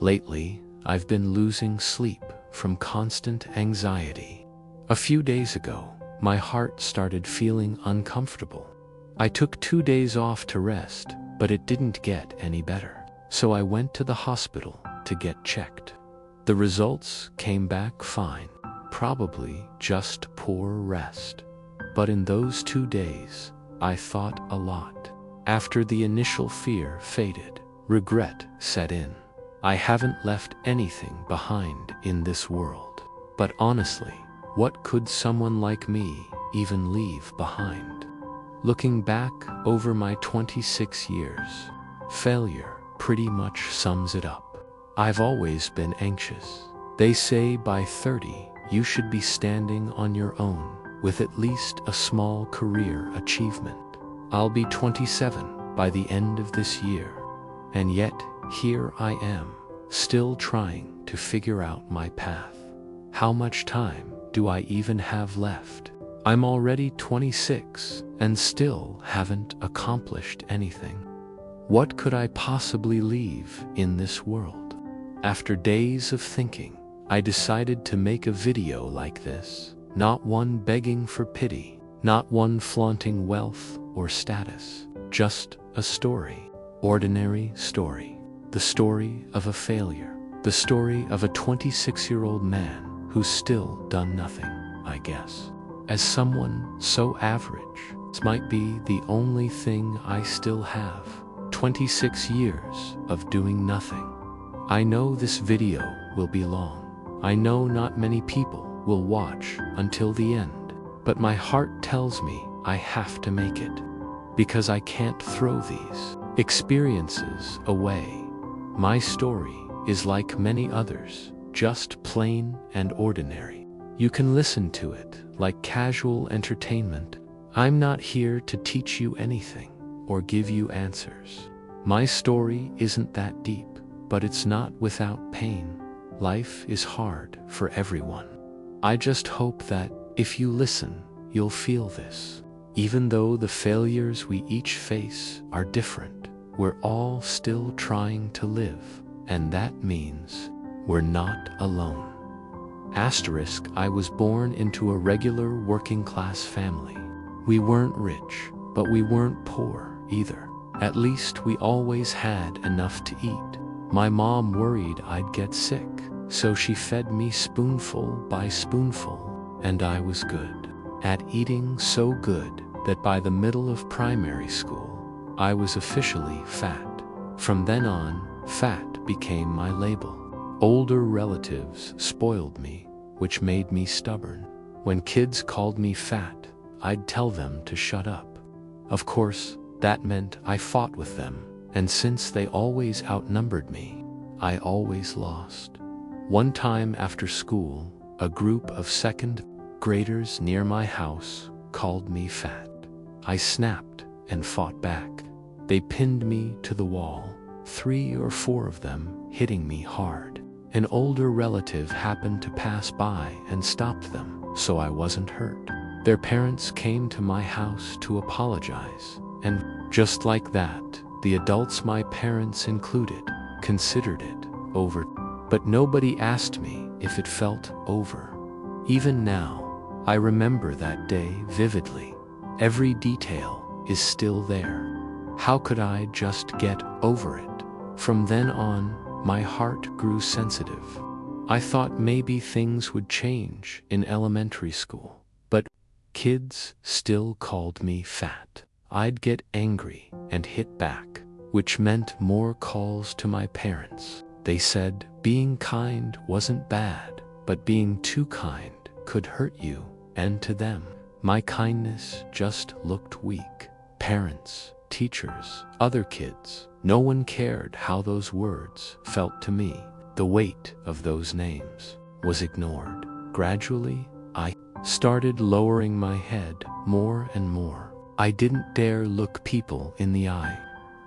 Lately, I've been losing sleep from constant anxiety. A few days ago, my heart started feeling uncomfortable. I took 2 days off to rest, but it didn't get any better. So I went to the hospital to get checked. The results came back fine, probably just poor rest. But in those 2 days, I thought a lot. After the initial fear faded, regret set in. I haven't left anything behind in this world. But honestly, what could someone like me even leave behind? Looking back over my 26 years, failure pretty much sums it up. I've always been anxious. They say by 30, you should be standing on your own with at least a small career achievement. I'll be 27 by the end of this year, and yet here I am, still trying to figure out my path. How much time do I even have left? I'm already 26 and still haven't accomplished anything. What could I possibly leave in this world? After days of thinking, I decided to make a video like this. Not one begging for pity, not one flaunting wealth or status, just a story. Ordinary story. The story of a failure. The story of a 26-year-old man who's still done nothing, I guess. As someone so average, this might be the only thing I still have. 26 years of doing nothing. I know this video will be long. I know not many people will watch until the end, but my heart tells me I have to make it, because I can't throw these experiences away. My story is like many others, just plain and ordinary. You can listen to it like casual entertainment. I'm not here to teach you anything or give you answers. My story isn't that deep, but it's not without pain. Life is hard for everyone. I just hope that if you listen, you'll feel this. Even though the failures we each face are different, we're all still trying to live, and that means we're not alone. Asterisk, I was born into a regular working-class family. We weren't rich, but we weren't poor either. At least we always had enough to eat. My mom worried I'd get sick, so she fed me spoonful by spoonful, and I was good at eating, so good that by the middle of primary school, I was officially fat. From then on, fat became my label. Older relatives spoiled me, which made me stubborn. When kids called me fat, I'd tell them to shut up. Of course, that meant I fought with them, and since they always outnumbered me, I always lost. One time after school, a group of second graders near my house called me fat. I snapped and fought back. They pinned me to the wall, 3 or 4 of them hitting me hard. An older relative happened to pass by and stopped them, so I wasn't hurt. Their parents came to my house to apologize, and just like that, the adults, my parents included, considered it over. But nobody asked me if it felt over. Even now, I remember that day vividly. Every detail is still there. How could I just get over it? From then on, my heart grew sensitive. I thought maybe things would change in elementary school, but kids still called me fat. I'd get angry and hit back, which meant more calls to my parents. They said being kind wasn't bad, but being too kind could hurt you, and to them, my kindness just looked weak. Parents, teachers, other kids, no one cared how those words felt to me. The weight of those names was ignored. Gradually, I started lowering my head more and more. I didn't dare look people in the eye.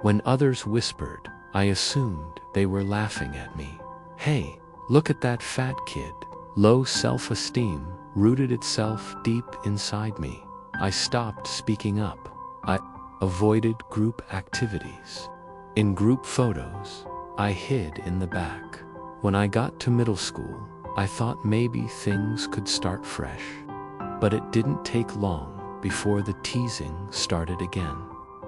When others whispered, I assumed they were laughing at me. Hey, look at that fat kid. Low self-esteem rooted itself deep inside me. I stopped speaking up. I avoided group activities. In group photos, I hid in the back. When I got to middle school, I thought maybe things could start fresh. But it didn't take long before the teasing started again.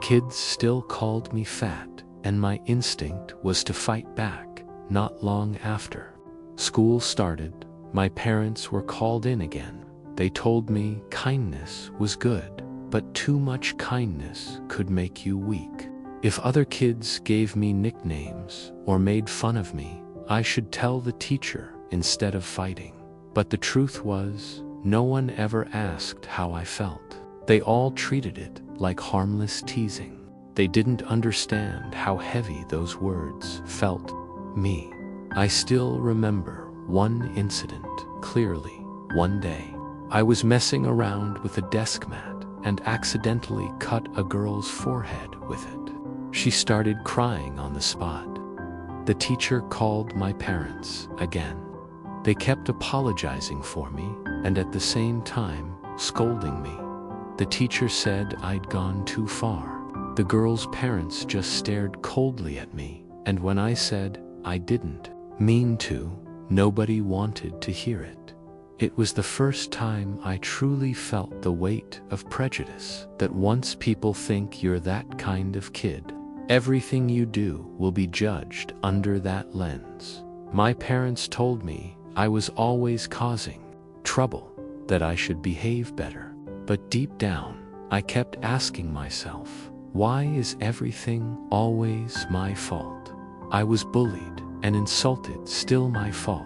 Kids still called me fat, and my instinct was to fight back. Not long after school started, my parents were called in again. They told me kindness was good, but too much kindness could make you weak. If other kids gave me nicknames or made fun of me, I should tell the teacher instead of fighting. But the truth was, no one ever asked how I felt. They all treated it like harmless teasing. They didn't understand how heavy those words felt me. I still remember one incident clearly. One day, I was messing around with a desk mat and accidentally cut a girl's forehead with it. She started crying on the spot. The teacher called my parents again. They kept apologizing for me and at the same time scolding me. The teacher said I'd gone too far. The girl's parents just stared coldly at me, and when I said I didn't mean to, nobody wanted to hear it. It was the first time I truly felt the weight of prejudice, that once people think you're that kind of kid, everything you do will be judged under that lens. My parents told me I was always causing trouble, that I should behave better. But deep down, I kept asking myself, why is everything always my fault? I was bullied and insulted, still my fault.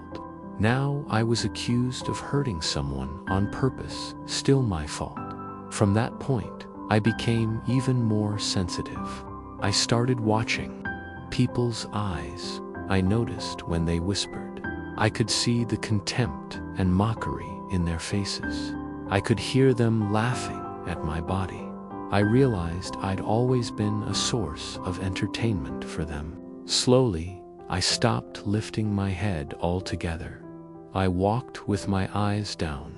Now I was accused of hurting someone on purpose, still my fault. From that point, I became even more sensitive. I started watching people's eyes. I noticed when they whispered. I could see the contempt and mockery in their faces. I could hear them laughing at my body. I realized I'd always been a source of entertainment for them. Slowly, I stopped lifting my head altogether. I walked with my eyes down.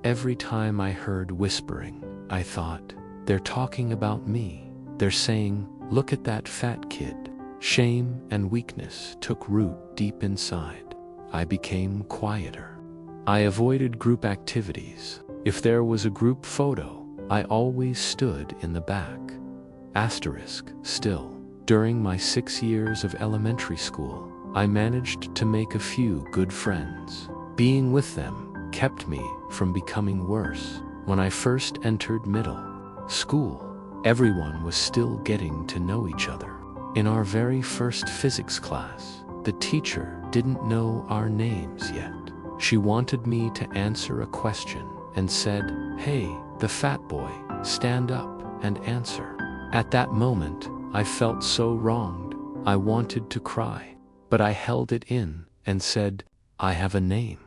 Every time I heard whispering, I thought, they're talking about me. They're saying, look at that fat kid. Shame and weakness took root deep inside. I became quieter. I avoided group activities. If there was a group photo, I always stood in the back. Still, during my 6 years of elementary school, I managed to make a few good friends. Being with them kept me from becoming worse. When I first entered middle school, everyone was still getting to know each other. In our very first physics class, the teacher didn't know our names yet. She wanted me to answer a question and said, "Hey, the fat boy, stand up and answer." At that moment, I felt so wronged. I wanted to cry, but I held it in and said, "I have a name.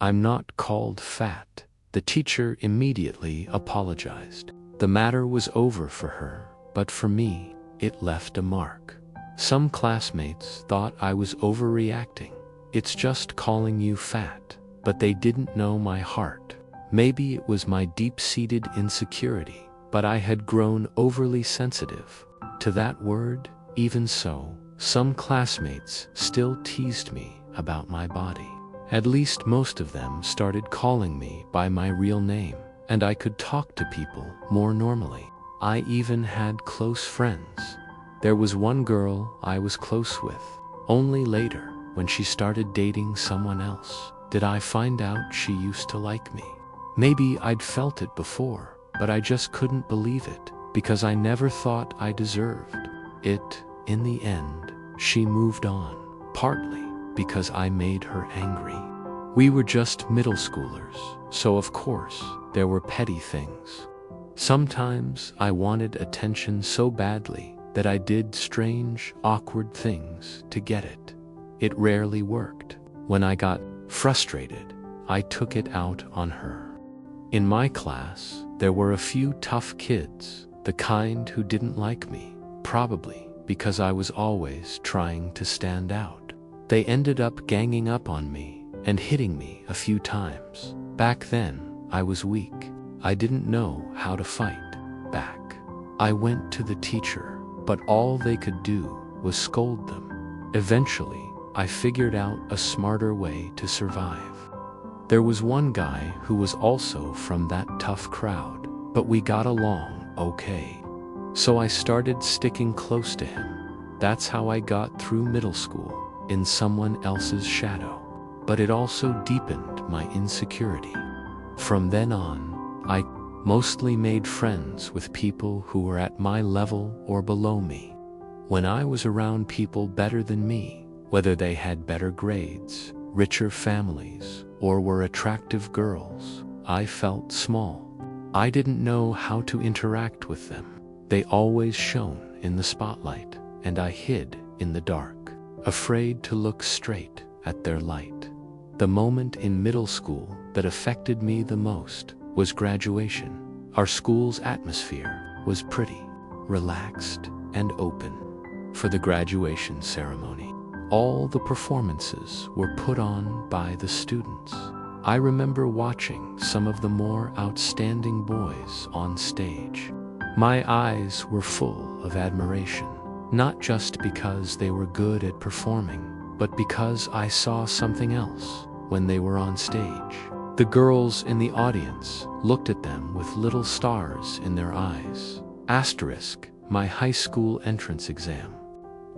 I'm not called fat." The teacher immediately apologized. The matter was over for her, but for me, it left a mark. Some classmates thought I was overreacting. It's just calling you fat, but they didn't know my heart. Maybe it was my deep-seated insecurity, but I had grown overly sensitive to that word. Even so, some classmates still teased me about my body. At least most of them started calling me by my real name, and I could talk to people more normally. I even had close friends. There was one girl I was close with. Only later, when she started dating someone else, did I find out she used to like me. Maybe I'd felt it before, but I just couldn't believe it, because I never thought I deserved it. In the end, she moved on, partly because I made her angry. We were just middle schoolers, so of course, there were petty things. Sometimes I wanted attention so badly that I did strange, awkward things to get it. It rarely worked. When I got frustrated, I took it out on her. In my class, there were a few tough kids, the kind who didn't like me, probably because I was always trying to stand out. They ended up ganging up on me and hitting me a few times. Back then, I was weak. I didn't know how to fight back. I went to the teacher, but all they could do was scold them. Eventually, I figured out a smarter way to survive. There was one guy who was also from that tough crowd, but we got along okay. So I started sticking close to him. That's how I got through middle school, in someone else's shadow. But it also deepened my insecurity. From then on, I mostly made friends with people who were at my level or below me. When I was around people better than me, whether they had better grades, richer families, or were attractive girls, I felt small. I didn't know how to interact with them. They always shone in the spotlight, and I hid in the dark, afraid to look straight at their light. The moment in middle school that affected me the most was graduation. Our school's atmosphere was pretty, relaxed, and open. For the graduation ceremony, all the performances were put on by the students. I remember watching some of the more outstanding boys on stage. My eyes were full of admiration, not just because they were good at performing, but because I saw something else when they were on stage. The girls in the audience looked at them with little stars in their eyes. Asterisk, my high school entrance exam.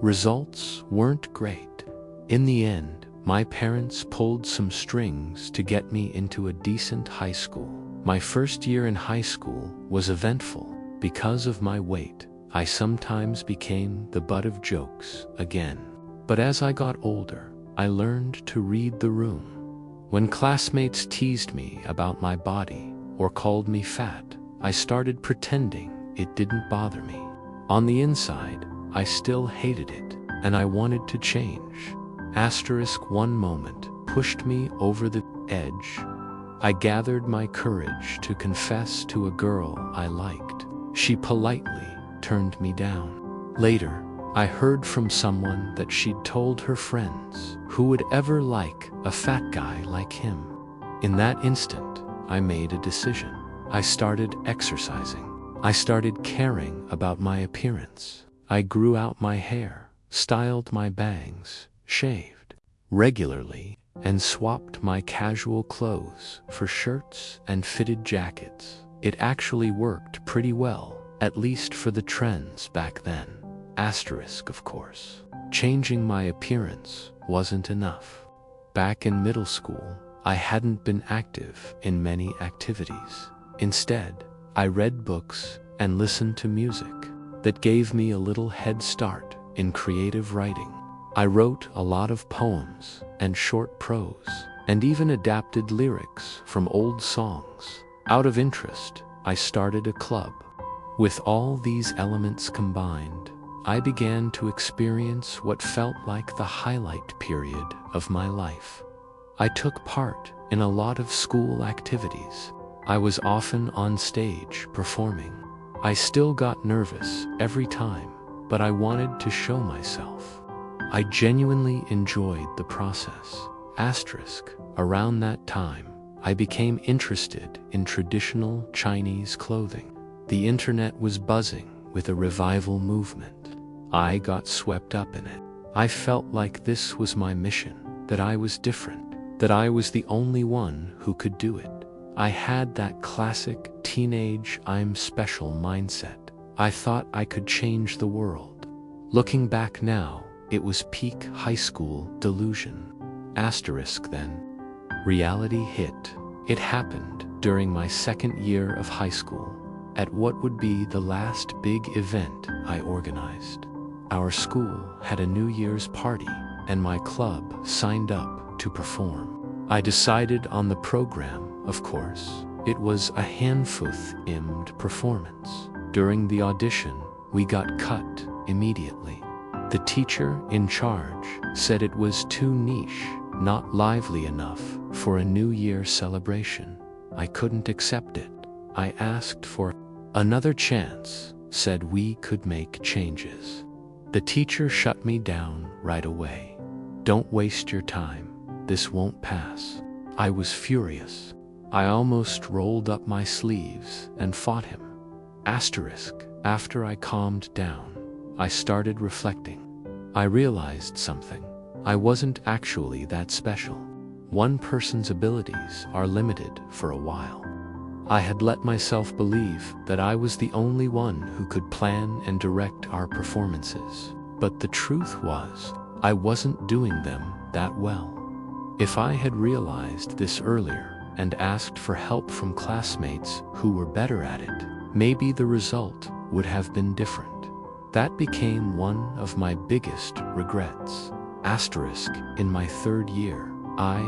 Results weren't great. In the end, my parents pulled some strings to get me into a decent high school. My first year in high school was eventful. Because of my weight, I sometimes became the butt of jokes again. But as I got older, I learned to read the room. When classmates teased me about my body or called me fat, I started pretending it didn't bother me. On the inside, I still hated it, and I wanted to change. Asterisk, one moment pushed me over the edge. I gathered my courage to confess to a girl I liked. She politely turned me down. Later, I heard from someone that she'd told her friends, who would ever like a fat guy like him? In that instant, I made a decision. I started exercising. I started caring about my appearance. I grew out my hair, styled my bangs, shaved regularly, and swapped my casual clothes for shirts and fitted jackets. It actually worked pretty well, at least for the trends back then. Asterisk, of course. Changing my appearance wasn't enough. Back in middle school, I hadn't been active in many activities. Instead, I read books and listened to music that gave me a little head start in creative writing. I wrote a lot of poems and short prose, and even adapted lyrics from old songs. Out of interest, I started a club. With all these elements combined, I began to experience what felt like the highlight period of my life. I took part in a lot of school activities. I was often on stage performing. I still got nervous every time, but I wanted to show myself. I genuinely enjoyed the process. Asterisk, around that time, I became interested in traditional Chinese clothing. The internet was buzzing with a revival movement. I got swept up in it. I felt like this was my mission, that I was different, that I was the only one who could do it. I had that classic teenage I'm special mindset. I thought I could change the world. Looking back now, it was peak high school delusion. Asterisk then. Reality hit. It happened during my second year of high school, at what would be the last big event I organized. Our school had a New Year's party, and my club signed up to perform. I decided on the program, of course. It was a hand-futh-immed performance. During the audition, we got cut immediately. The teacher in charge said it was too niche, not lively enough for a New Year celebration. I couldn't accept it. I asked for another chance, said we could make changes. The teacher shut me down right away. Don't waste your time. This won't pass. I was furious. I almost rolled up my sleeves and fought him. Asterisk, after I calmed down, I started reflecting. I realized something. I wasn't actually that special. One person's abilities are limited for a while. I had let myself believe that I was the only one who could plan and direct our performances. But the truth was, I wasn't doing them that well. If I had realized this earlier and asked for help from classmates who were better at it, maybe the result would have been different. That became one of my biggest regrets. Asterisk, in my third year, I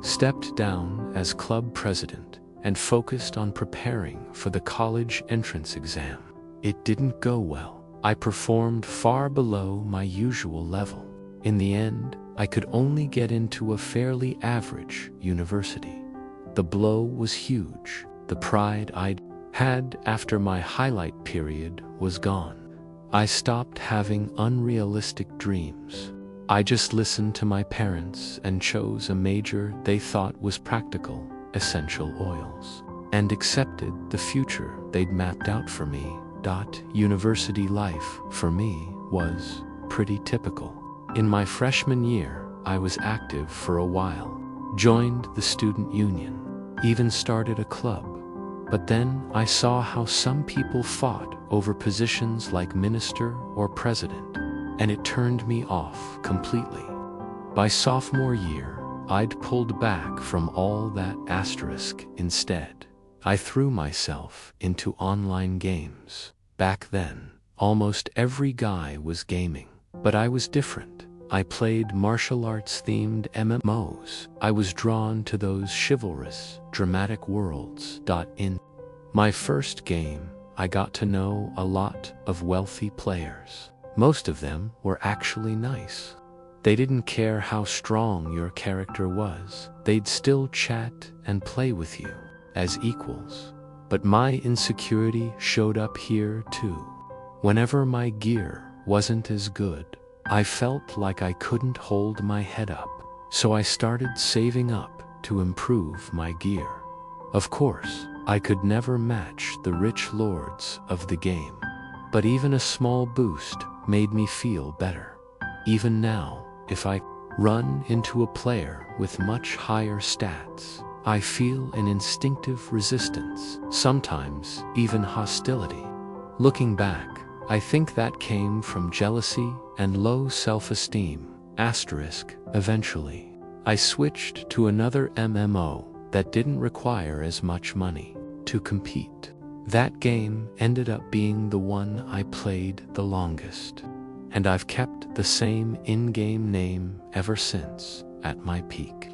stepped down as club president and focused on preparing for the college entrance exam. It didn't go well. I performed far below my usual level. In the end, I could only get into a fairly average university. The blow was huge. The pride I'd had after my highlight period was gone. I stopped having unrealistic dreams. I just listened to my parents and chose a major they thought was practical, essential oils, and accepted the future they'd mapped out for me. University life, for me, was pretty typical. In my freshman year, I was active for a while, joined the student union, even started a club. But then I saw how some people fought over positions like minister or president, and it turned me off completely. By sophomore year, I'd pulled back from all that. Asterisk. Instead, I threw myself into online games. Back then, almost every guy was gaming, but I was different. I played martial arts-themed MMOs. I was drawn to those chivalrous, dramatic worlds. In my first game, I got to know a lot of wealthy players. Most of them were actually nice. They didn't care how strong your character was. They'd still chat and play with you as equals. But my insecurity showed up here too. Whenever my gear wasn't as good, I felt like I couldn't hold my head up. So I started saving up to improve my gear. Of course, I could never match the rich lords of the game. But even a small boost made me feel better. Even now, if I run into a player with much higher stats, I feel an instinctive resistance, sometimes even hostility. Looking back, I think that came from jealousy and low self-esteem. Asterisk. Eventually, I switched to another MMO that didn't require as much money to compete. That game ended up being the one I played the longest, and I've kept the same in-game name ever since. At my peak,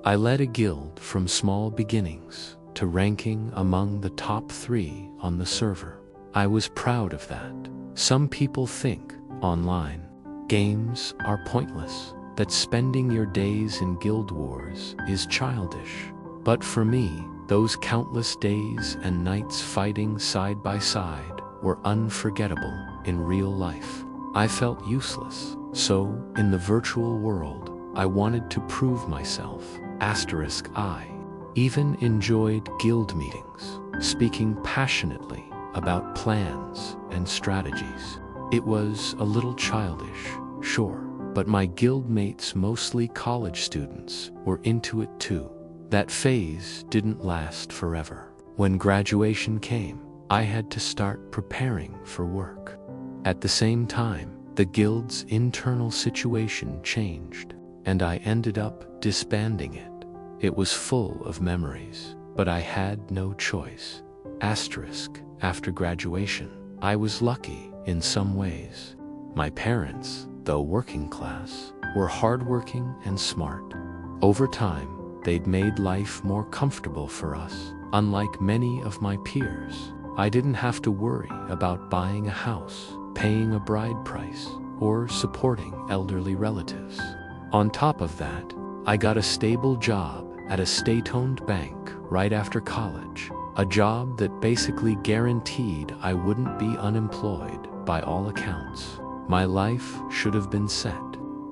I led a guild from small beginnings to ranking among the top 3 on the server. I was proud of that. Some people think online games are pointless, that spending your days in guild wars is childish. But for me, those countless days and nights fighting side by side were unforgettable. In real life, I felt useless. So, in the virtual world, I wanted to prove myself. Asterisk. I even enjoyed guild meetings, speaking passionately about plans and strategies. It was a little childish, sure, but my guild mates, mostly college students, were into it too. That phase didn't last forever. When graduation came, I had to start preparing for work. At the same time, the guild's internal situation changed, and I ended up disbanding it. It was full of memories, but I had no choice. Asterisk. After graduation, I was lucky in some ways. My parents, though working class, were hardworking and smart. Over time, they'd made life more comfortable for us. Unlike many of my peers, I didn't have to worry about buying a house, paying a bride price, or supporting elderly relatives. On top of that, I got a stable job at a state-owned bank right after college, a job that basically guaranteed I wouldn't be unemployed by all accounts. My life should have been set.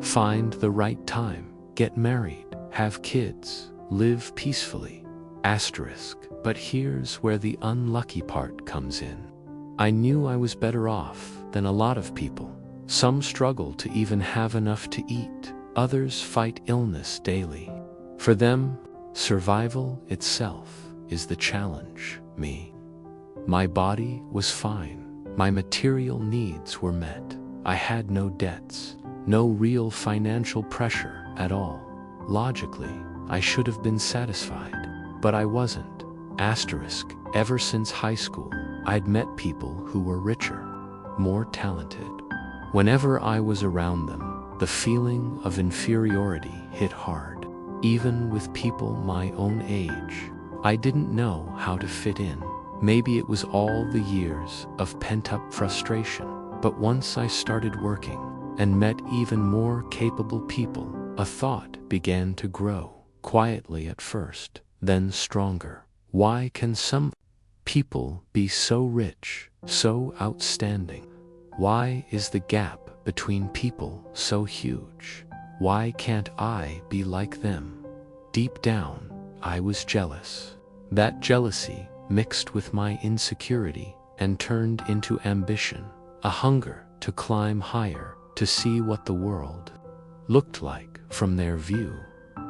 Find the right time, get married, have kids, live peacefully. Asterisk. But here's where the unlucky part comes in. I knew I was better off than a lot of people. Some struggle to even have enough to eat. Others fight illness daily. For them, survival itself is the challenge. My body was fine. My material needs were met. I had no debts, no real financial pressure at all. Logically, I should have been satisfied, but I wasn't. Ever since high school, I'd met people who were richer, more talented. Whenever I was around them, the feeling of inferiority hit hard. Even with people my own age, I didn't know how to fit in. Maybe it was all the years of pent-up frustration, but once I started working and met even more capable people, a thought began to grow, quietly at first, then stronger. Why can some people be so rich, so outstanding? Why is the gap between people so huge? Why can't I be like them? Deep down, I was jealous. That jealousy mixed with my insecurity and turned into ambition, a hunger to climb higher, to see what the world looked like from their view.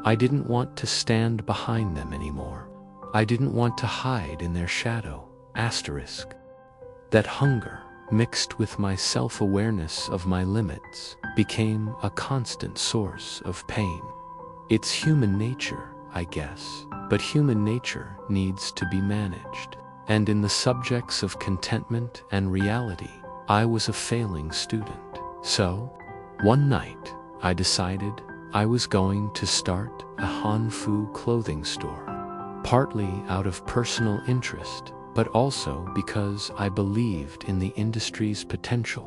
I didn't want to stand behind them anymore. I didn't want to hide in their shadow. That hunger, mixed with my self-awareness of my limits, became a constant source of pain. It's human nature, I guess, but human nature needs to be managed. And in the subjects of contentment and reality, I was a failing student. So, one night, I decided I was going to start a Hanfu clothing store. Partly out of personal interest, but also because I believed in the industry's potential.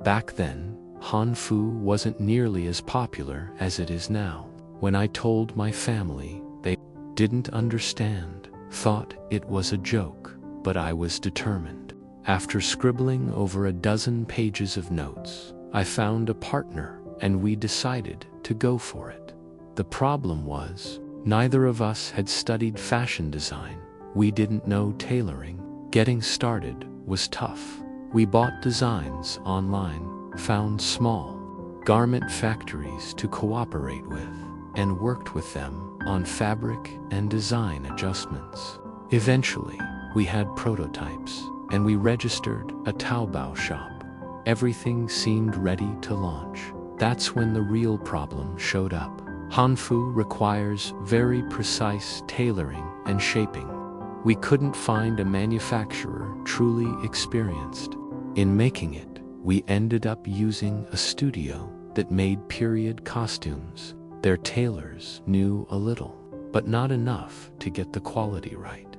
Back then, Hanfu wasn't nearly as popular as it is now. When I told my family, they didn't understand, thought it was a joke, but I was determined. After scribbling over a dozen pages of notes, I found a partner and we decided to go for it. The problem was, neither of us had studied fashion design. We didn't know tailoring. Getting started was tough. We bought designs online, found small garment factories to cooperate with, and worked with them on fabric and design adjustments. Eventually, we had prototypes, and we registered a Taobao shop. Everything seemed ready to launch. That's when the real problem showed up. Hanfu requires very precise tailoring and shaping. We couldn't find a manufacturer truly experienced in making it. We ended up using a studio that made period costumes. Their tailors knew a little, but not enough to get the quality right.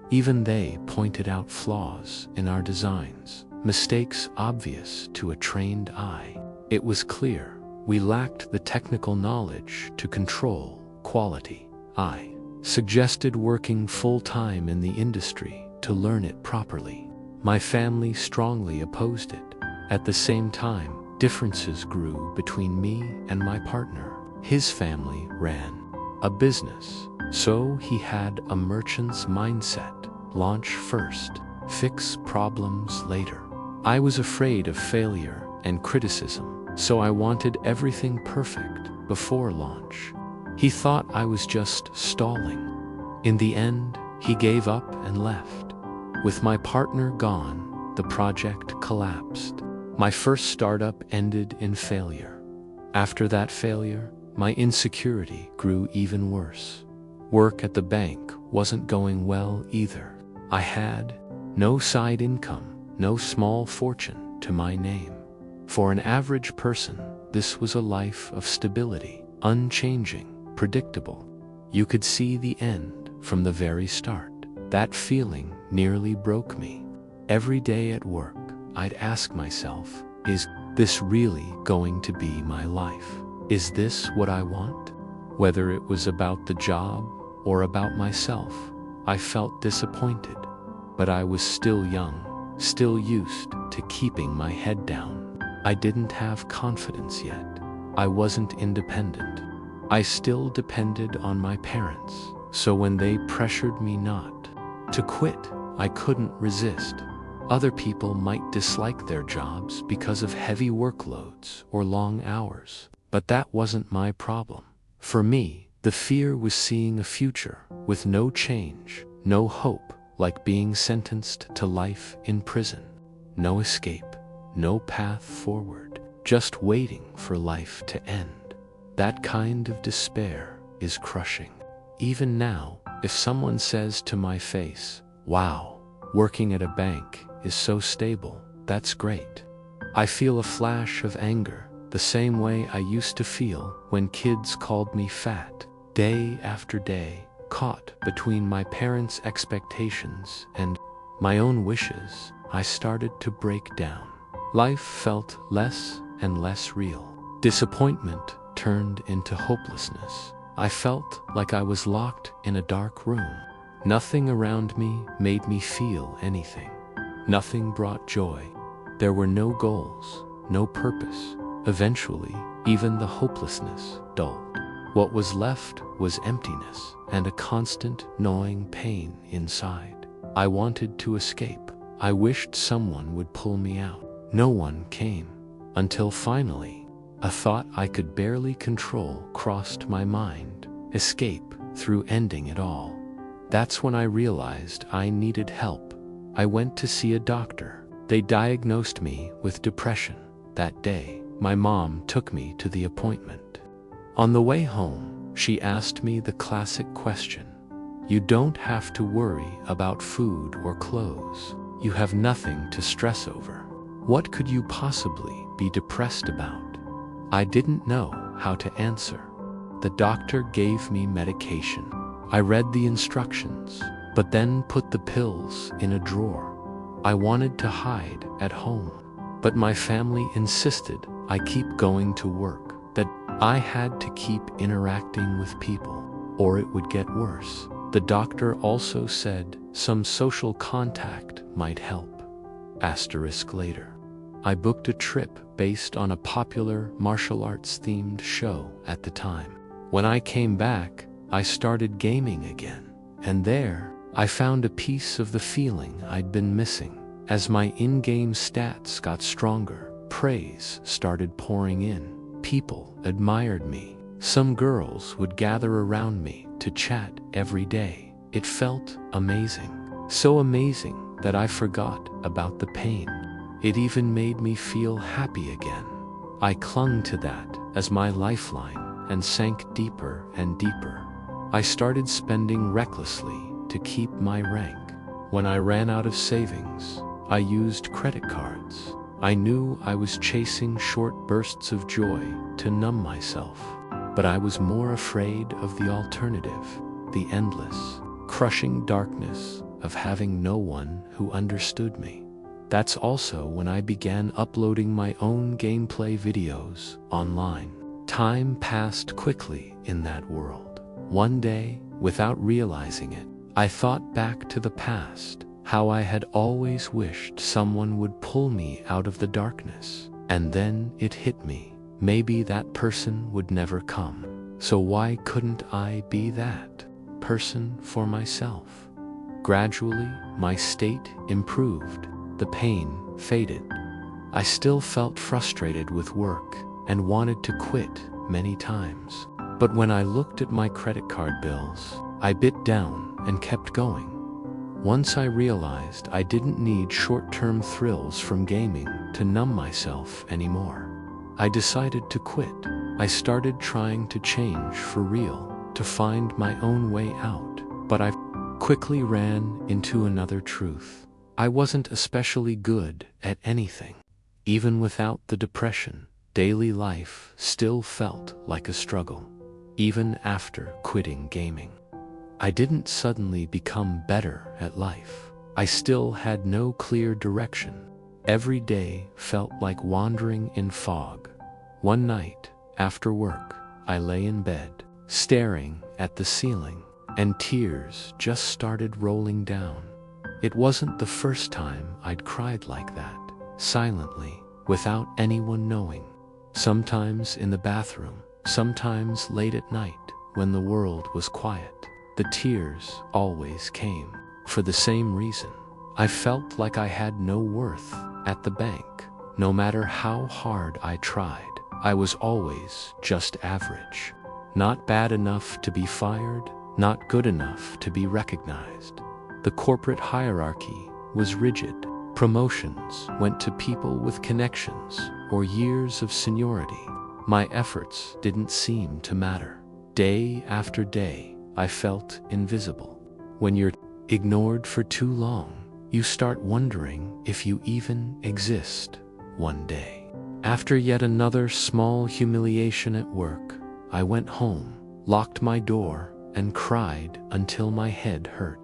Even they pointed out flaws in our designs, mistakes obvious to a trained eye. It was clear we lacked the technical knowledge to control quality. I suggested working full-time in the industry to learn it properly. My family strongly opposed it. At the same time, differences grew between me and my partner. His family ran a business, so he had a merchant's mindset. Launch first, fix problems later. I was afraid of failure and criticism, so I wanted everything perfect before launch. He thought I was just stalling. In the end, he gave up and left. With my partner gone, the project collapsed. My first startup ended in failure. After that failure, my insecurity grew even worse. Work at the bank wasn't going well either. I had no side income, no small fortune to my name. For an average person, this was a life of stability, unchanging, predictable. You could see the end from the very start. That feeling nearly broke me. Every day at work, I'd ask myself, is this really going to be my life? Is this what I want? Whether it was about the job or about myself, I felt disappointed. But I was still young, still used to keeping my head down. I didn't have confidence yet. I wasn't independent. I still depended on my parents, so when they pressured me not to quit, I couldn't resist. Other people might dislike their jobs because of heavy workloads or long hours. But that wasn't my problem. For me, the fear was seeing a future with no change, no hope, like being sentenced to life in prison. No escape, no path forward, just waiting for life to end. That kind of despair is crushing. Even now, if someone says to my face, "Wow, working at a bank is so stable, that's great," I feel a flash of anger, the same way I used to feel when kids called me fat. Day after day, caught between my parents' expectations and my own wishes, I started to break down. Life felt less and less real. Disappointment turned into hopelessness. I felt like I was locked in a dark room. Nothing around me made me feel anything. Nothing brought joy. There were no goals, no purpose. Eventually, even the hopelessness dulled. What was left was emptiness and a constant gnawing pain inside. I wanted to escape. I wished someone would pull me out. No one came, until finally, a thought I could barely control crossed my mind: escape through ending it all. That's when I realized I needed help. I went to see a doctor. They diagnosed me with depression. That day, my mom took me to the appointment. On the way home, she asked me the classic question: "You don't have to worry about food or clothes. You have nothing to stress over. What could you possibly be depressed about?" I didn't know how to answer. The doctor gave me medication. I read the instructions, but then put the pills in a drawer. I wanted to hide at home, but my family insisted I keep going to work, that I had to keep interacting with people, or it would get worse. The doctor also said some social contact might help. Asterisk later. I booked a trip based on a popular martial arts themed show at the time. When I came back, I started gaming again, and there, I found a piece of the feeling I'd been missing. As my in-game stats got stronger, praise started pouring in. People admired me. Some girls would gather around me to chat every day. It felt amazing. So amazing that I forgot about the pain. It even made me feel happy again. I clung to that as my lifeline and sank deeper and deeper. I started spending recklessly to keep my rank. When I ran out of savings, I used credit cards. I knew I was chasing short bursts of joy to numb myself, but I was more afraid of the alternative, the endless, crushing darkness of having no one who understood me. That's also when I began uploading my own gameplay videos online. Time passed quickly in that world. One day, without realizing it, I thought back to the past, how I had always wished someone would pull me out of the darkness. And then it hit me. Maybe that person would never come. So why couldn't I be that person for myself? Gradually, my state improved. The pain faded. I still felt frustrated with work and wanted to quit many times. But when I looked at my credit card bills, I bit down and kept going. Once I realized I didn't need short-term thrills from gaming to numb myself anymore, I decided to quit. I started trying to change for real, to find my own way out. But I quickly ran into another truth. I wasn't especially good at anything. Even without the depression, daily life still felt like a struggle. Even after quitting gaming, I didn't suddenly become better at life. I still had no clear direction. Every day felt like wandering in fog. One night, after work, I lay in bed, staring at the ceiling, and tears just started rolling down. It wasn't the first time I'd cried like that, silently, without anyone knowing. Sometimes in the bathroom, sometimes late at night, when the world was quiet. The tears always came, for the same reason. I felt like I had no worth at the bank. No matter how hard I tried, I was always just average. Not bad enough to be fired, not good enough to be recognized. The corporate hierarchy was rigid. Promotions went to people with connections or years of seniority. My efforts didn't seem to matter. Day after day, I felt invisible. When you're ignored for too long, you start wondering if you even exist one day. After yet another small humiliation at work, I went home, locked my door, and cried until my head hurt.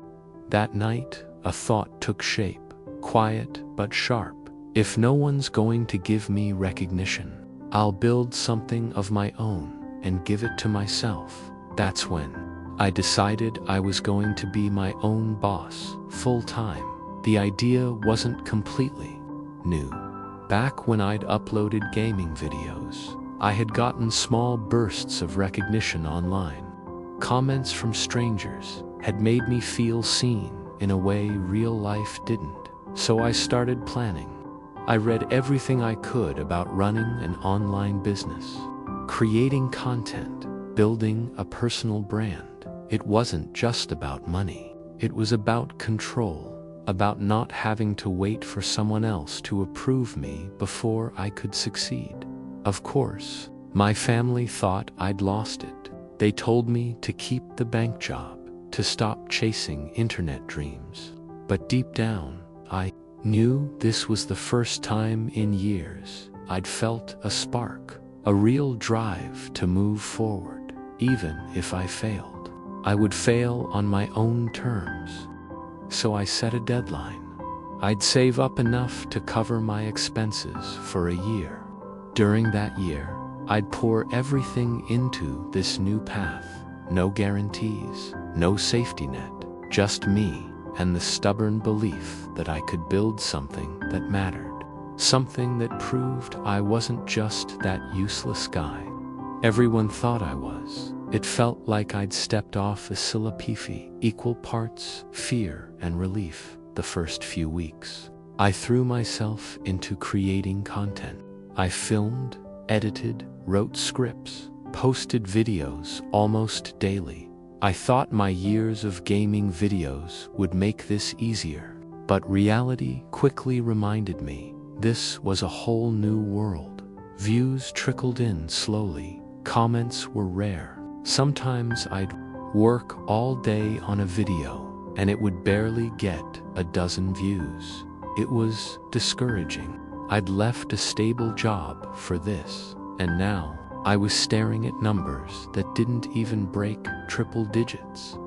That night, a thought took shape, quiet but sharp. If no one's going to give me recognition, I'll build something of my own and give it to myself. That's when I decided I was going to be my own boss, full-time. The idea wasn't completely new. Back when I'd uploaded gaming videos, I had gotten small bursts of recognition online. Comments from strangers had made me feel seen in a way real life didn't. So I started planning. I read everything I could about running an online business, creating content, building a personal brand. It wasn't just about money. It was about control, about not having to wait for someone else to approve me before I could succeed. Of course, my family thought I'd lost it. They told me to keep the bank job, to stop chasing internet dreams. But deep down, I knew this was the first time in years I'd felt a spark, a real drive to move forward. Even if I failed, I would fail on my own terms. So I set a deadline. I'd save up enough to cover my expenses for a year. During that year, I'd pour everything into this new path. No guarantees, no safety net, just me and the stubborn belief that I could build something that mattered. Something that proved I wasn't just that useless guy everyone thought I was. It felt like I'd stepped off a Silapifi, equal parts fear and relief. The first few weeks, I threw myself into creating content. I filmed, edited, wrote scripts, posted videos almost daily. I thought my years of gaming videos would make this easier, but reality quickly reminded me this was a whole new world. Views trickled in slowly, comments were rare. Sometimes I'd work all day on a video, and it would barely get a dozen views. It was discouraging. I'd left a stable job for this, and now I was staring at numbers that didn't even break triple digits.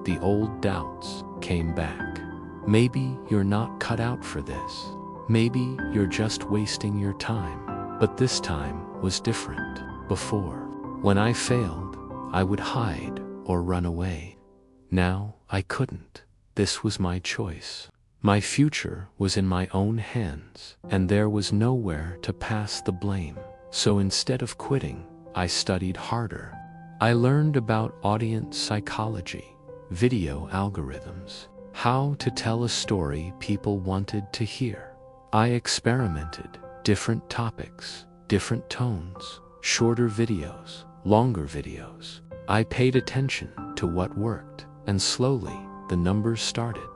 The old doubts came back. Maybe you're not cut out for this. Maybe you're just wasting your time. But this time was different. Before, when I failed, I would hide or run away. Now I couldn't. This was my choice. My future was in my own hands, and there was nowhere to pass the blame. So instead of quitting, I studied harder. I learned about audience psychology, video algorithms, how to tell a story people wanted to hear. I experimented, different topics, different tones, shorter videos, longer videos. I paid attention to what worked, and slowly the numbers started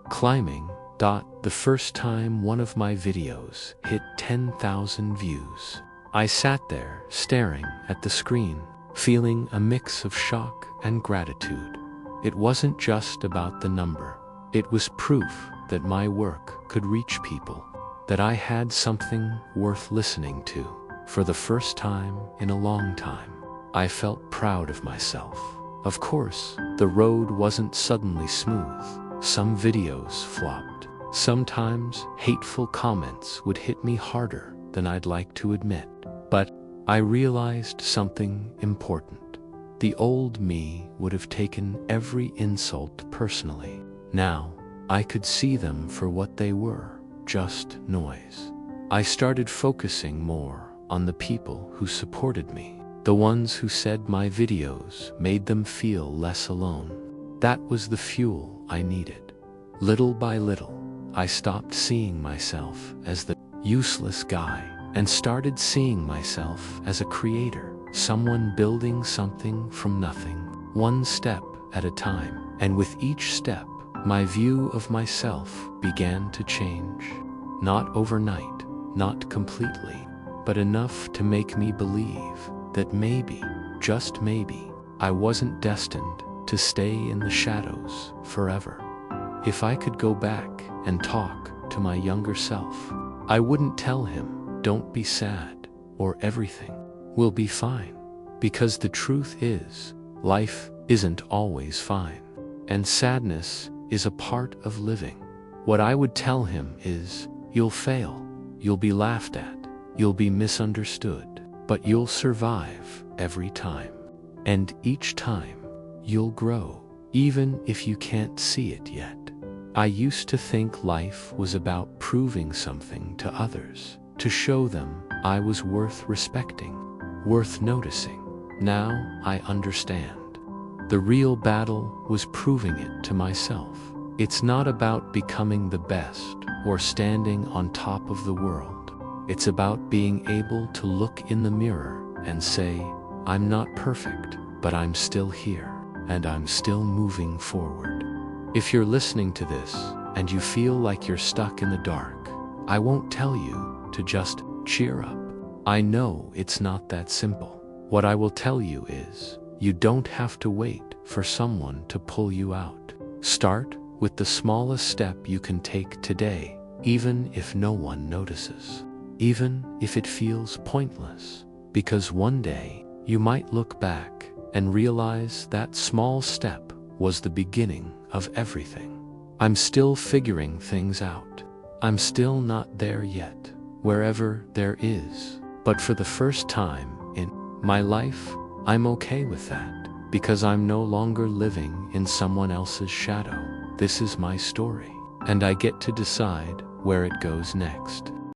climbing. The first time one of my videos hit 10,000 views, I sat there staring at the screen, feeling a mix of shock and gratitude. It wasn't just about the number. It was proof that my work could reach people, that I had something worth listening to. For the first time in a long time, I felt proud of myself. Of course, the road wasn't suddenly smooth. Some videos flopped. Sometimes hateful comments would hit me harder than I'd like to admit. But I realized something important. The old me would have taken every insult personally. Now, I could see them for what they were, just noise. I started focusing more on the people who supported me, the ones who said my videos made them feel less alone. That was the fuel I needed. Little by little, I stopped seeing myself as the useless guy and started seeing myself as a creator, someone building something from nothing, one step at a time. And with each step, my view of myself began to change. Not overnight, not completely, but enough to make me believe that maybe, just maybe, I wasn't destined to stay in the shadows forever. If I could go back and talk to my younger self, I wouldn't tell him, "Don't be sad," or "Everything will be fine," because the truth is, life isn't always fine, and sadness is a part of living. What I would tell him is, "You'll fail, you'll be laughed at, you'll be misunderstood, but you'll survive every time. And each time, you'll grow, even if you can't see it yet." I used to think life was about proving something to others, to show them I was worth respecting, worth noticing. Now I understand. The real battle was proving it to myself. It's not about becoming the best or standing on top of the world. It's about being able to look in the mirror and say, "I'm not perfect, but I'm still here, and I'm still moving forward." If you're listening to this and you feel like you're stuck in the dark, I won't tell you to just cheer up. I know it's not that simple. What I will tell you is, you don't have to wait for someone to pull you out. Start with the smallest step you can take today, even if no one notices, even if it feels pointless, because one day you might look back and realize that small step was the beginning of everything. I'm still figuring things out. I'm still not there yet, wherever there is. But for the first time in my life, I'm okay with that, because I'm no longer living in someone else's shadow. This is my story, and I get to decide where it goes next.